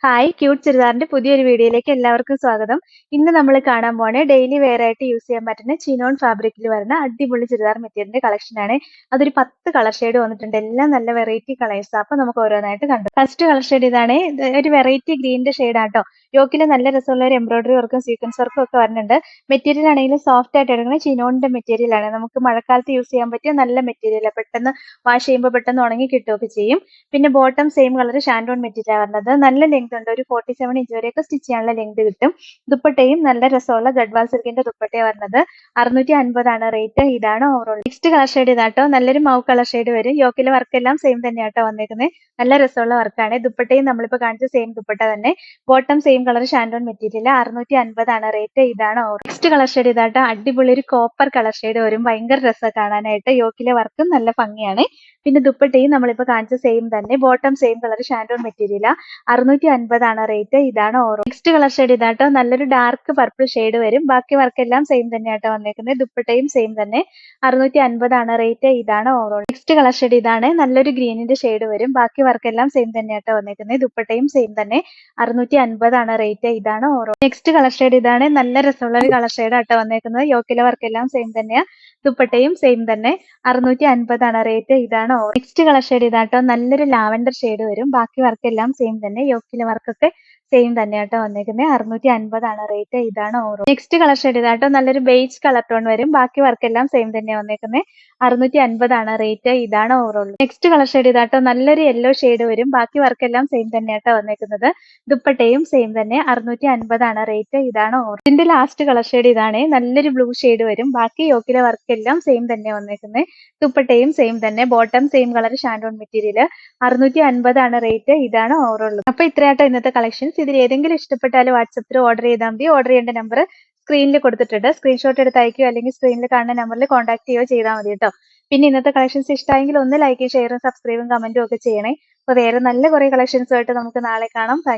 Hi cute ചുരിദാറിന്റെ പുതിയൊരു വീഡിയോയിലേക്ക് എല്ലാവർക്കും സ്വാഗതം. ഇന്ന് നമ്മൾ കാണാൻ പോണേ ഡെയിലി വെയർ ആയിട്ട് യൂസ് ചെയ്യാൻ പറ്റുന്ന ചിനോൺ ഫാബ്രിക്കിൽ വരുന്ന അടിപൊളി ചുരിദാർ മെറ്റീരിയലിന്റെ കളക്ഷൻ ആണ്. അതൊരു 10 കളർ ഷെയ്ഡ് വന്നിട്ടുണ്ട്. എല്ലാം നല്ല വെറൈറ്റി കളേഴ്സ്. അപ്പൊ നമുക്ക് ഓരോന്നായിട്ട് കണ്ടു. ഫസ്റ്റ് കളർ ഷെയ്ഡ് ഇതാണ്. ഇത് ഒരു വെറൈറ്റി ഗ്രീനിന്റെ ഷെയ്ഡ് ആട്ടോ. യോക്കിൽ നല്ല രസമുള്ള ഒരു എംബ്രോയിഡറി വർക്കും സീക്വൻസ് വർക്കും ഒക്കെ വരുന്നുണ്ട്. മെറ്റീരിയൽ ആണെങ്കിലും സോഫ്റ്റ് ആയിട്ട് എടുക്കുന്ന ചിനോണിന്റെ മെറ്റീരിയൽ ആണ്. നമുക്ക് മഴക്കാലത്ത് യൂസ് ചെയ്യാൻ പറ്റിയ നല്ല മെറ്റീരിയൽ. പെട്ടെന്ന് വാഷ് ചെയ്യുമ്പോൾ പെട്ടെന്ന് ഉണങ്ങി കിട്ടുകയൊക്കെ ചെയ്യും. പിന്നെ ബോട്ടം സെയിം കളർ ഷാൻഡോൺ മെറ്റീരിയൽ വരുന്നത്. നല്ല ലെങ്ത് ഉണ്ട്. ഒരു 47 ഇഞ്ച് വരെയൊക്കെ സ്റ്റിച്ച് ചെയ്യാനുള്ള ലെങ്ത് കിട്ടും. ദുപ്പട്ടയും നല്ല രസമുള്ള ഗഡ്വാൾ സിൽക്കിന്റെ ദുപ്പട്ടയാണ് വരുന്നത്. 650 ആണ് റേറ്റ്. ഇതാണ് ഓവറോൾ. നെക്സ്റ്റ് കളർ ഷെയ്ഡ് ഇതാട്ടോ. നല്ലൊരു മൗ കളർ ഷെയ്ഡ് വരും. യോക്കിലെ വർക്ക് എല്ലാം സെയിം തന്നെയാട്ടോ വന്നേക്കുന്നത്. നല്ല രസമുള്ള വർക്കാണ്. ദുപ്പട്ടയും നമ്മളിപ്പോ കാണിച്ച സെയിം ദുപ്പട്ട തന്നെ. ബോട്ടം സെയിം കളർ ഷാൻഡോൺ മെറ്റീരിയൽ. 650 ആണ് റേറ്റ്. ഇതാണ് ഓവർ. നെക്സ്റ്റ് കളർ ഷെയ്ഡ് ഇതാട്ടോ. അടിപൊളി ഒരു കോപ്പർ കളർ ഷെയ്ഡ് വരും. ഭയങ്കര രസം കാണാനായിട്ട്. യോക്കിലെ വർക്കും നല്ല ഭംഗിയാണ്. പിന്നെ ദുപ്പട്ടയും നമ്മളിപ്പോ കാണിച്ച സെയിം തന്നെ. ബോട്ടം സെയിം കളർ ഷാൻഡോൺ മെറ്റീരിയൽ. 650 ആണ് റേറ്റ്. ഇതാണ് ഓരോ. നെക്സ്റ്റ് കളർ ഷെയ്ഡ് ഇതാട്ടോ. നല്ലൊരു ഡാർക്ക് പർപ്പിൾ ഷെയ്ഡ് വരും. ബാക്കി വർക്ക് എല്ലാം സെയിം തന്നെയാട്ടോ വന്നേക്കുന്നത്. ദുപ്പട്ടയും സെയിം തന്നെ. 650 ആണ് റേറ്റ്. ഇതാണ് ഓവറോൾ. നെക്സ്റ്റ് കളർ ഷെയ്ഡ് ഇതാണ്. നല്ലൊരു ഗ്രീനിന്റെ ഷെയ്ഡ് വരും. ബാക്കി വർക്ക് എല്ലാം സെയിം തന്നെയാട്ടോ വന്നേക്കുന്നത്. ദുപ്പട്ടയും സെയിം തന്നെ. 650 ആണ് റേറ്റ്. ഇതാണ് ഓവറോൾ. നെക്സ്റ്റ് കളർ ഷെയ്ഡ് ഇതാണ്. നല്ല രസമുള്ള ഒരു കളർ ഷെയ്ഡ് ആട്ടോ വന്നേക്കുന്നത്. യോക്കിലെ വർക്ക് എല്ലാം സെയിം തന്നെയാ. ദുപ്പട്ടയും സെയിം തന്നെ. 650 ആണ് റേറ്റ്. ഇതാണ് ഓവർ. നെക്സ്റ്റ് കളർ ഷെയ്ഡ് ഇതാട്ടോ. നല്ലൊരു ലാവൻഡർ ഷെയ്ഡ് വരും. ബാക്കി വർക്ക് എല്ലാം സെയിം തന്നെ. യോക്കിലെ വർക്കൊക്കെ സെയിം തന്നെയാട്ടോ വന്നേക്കുന്നത്. 650 ആണ് റേറ്റ്. ഇതാണ് ഓവർ. നെക്സ്റ്റ് കളർ ഷെയ്ഡ് ഇതാട്ടോ. നല്ലൊരു ബേജ് കളർ ടോൺ വരും. ബാക്കി വർക്ക് എല്ലാം സെയിം തന്നെയാണ് വന്നേക്കുന്നത്. 650 ആണ് റേറ്റ്. ഇതാണ് ഓവറോൾ. നെക്സ്റ്റ് കളർ ഷെയ്ഡ് ഇതാട്ടോ. നല്ലൊരു യെല്ലോ ഷെയ്ഡ് വരും. ബാക്കി വർക്ക് എല്ലാം സെയിം തന്നെയാട്ടോ വന്നേക്കുന്നത്. ദുപ്പട്ടയും സെയിം തന്നെ. 650 ആണ് റേറ്റ്. ഇതാണ് ഓവർ. ഇതിന്റെ ലാസ്റ്റ് കളർ ഷെയ്ഡ് ഇതാണ്. നല്ലൊരു ബ്ലൂ ഷെയ്ഡ് വരും. ബാക്കി യോക്കിലെ വർക്ക് എല്ലാം സെയിം തന്നെ വന്നേക്കുന്നത്. ദുപ്പട്ടയും സെയിം തന്നെ. ബോട്ടം സെയിം കളർ ഷാൻഡോൺ മെറ്റീരിയൽ. 650 ആണ് റേറ്റ്. ഇതാണ് ഓവറോൾ. അപ്പൊ ഇത്രയാട്ടോ ഇന്നത്തെ കളക്ഷൻസ്. ഇതിൽ ഏതെങ്കിലും ഇഷ്ടപ്പെട്ടാൽ വാട്സപ്പിൽ ഓർഡർ ചെയ്താൽ മതി. ഓർഡർ ചെയ്യേണ്ട നമ്പർ സ്ക്രീനിൽ കൊടുത്തിട്ടുണ്ട്. സ്ക്രീൻഷോട്ട് എടുത്ത് അയക്കുകയോ അല്ലെങ്കിൽ സ്ക്രീനിൽ കാണുന്ന നമ്പറിൽ കോൺടാക്ട് ചെയ്യുകയോ ചെയ്താൽ മതി കേട്ടോ. പിന്നെ ഇന്നത്തെ കളക്ഷൻസ് ഇഷ്ടമായെങ്കിൽ ഒന്ന് ലൈക്കും ഷെയറും സബ്സ്ക്രൈബും കമന്റും ഒക്കെ ചെയ്യണേ. അപ്പൊ വേറെ നല്ല കുറെ കളക്ഷൻസുമായിട്ട് നമുക്ക് നാളെ കാണാം. താങ്ക്